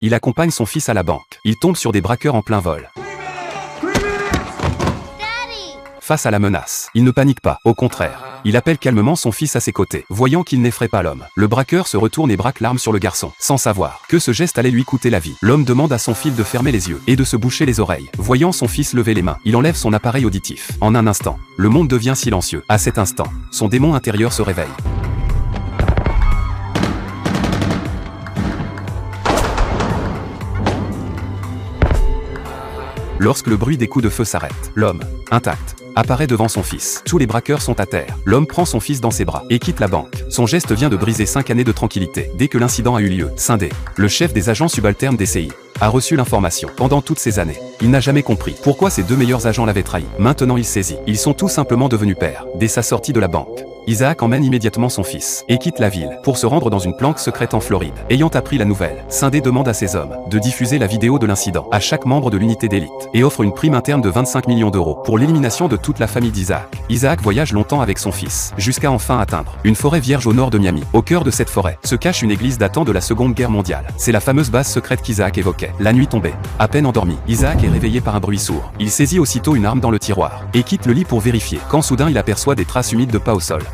Il accompagne son fils à la banque. Il tombe sur des braqueurs en plein vol. Face à la menace, il ne panique pas, au contraire. Il appelle calmement son fils à ses côtés, voyant qu'il n'effraie pas l'homme. Le braqueur se retourne et braque l'arme sur le garçon, sans savoir que ce geste allait lui coûter la vie. L'homme demande à son fils de fermer les yeux et de se boucher les oreilles. Voyant son fils lever les mains, il enlève son appareil auditif. En un instant, le monde devient silencieux. À cet instant, son démon intérieur se réveille. Lorsque le bruit des coups de feu s'arrête, l'homme, intact, apparaît devant son fils. Tous les braqueurs sont à terre. L'homme prend son fils dans ses bras et quitte la banque. Son geste vient de briser 5 années de tranquillité. Dès que l'incident a eu lieu, Scindé, le chef des agents subalternes des CI, a reçu l'information. Pendant toutes ces années, il n'a jamais compris pourquoi ses 2 meilleurs agents l'avaient trahi. Maintenant il saisit. Ils sont tout simplement devenus pères. Dès sa sortie de la banque, Isaac emmène immédiatement son fils et quitte la ville pour se rendre dans une planque secrète en Floride. Ayant appris la nouvelle, Scindé demande à ses hommes de diffuser la vidéo de l'incident à chaque membre de l'unité d'élite et offre une prime interne de 25 millions d'euros pour l'élimination de toute la famille d'Isaac. Isaac voyage longtemps avec son fils, jusqu'à enfin atteindre une forêt vierge au nord de Miami. Au cœur de cette forêt se cache une église datant de la Seconde Guerre mondiale. C'est la fameuse base secrète qu'Isaac évoquait. La nuit tombée, à peine endormi, Isaac est réveillé par un bruit sourd. Il saisit aussitôt une arme dans le tiroir et quitte le lit pour vérifier, quand soudain il aperçoit des traces humides de pas au sol.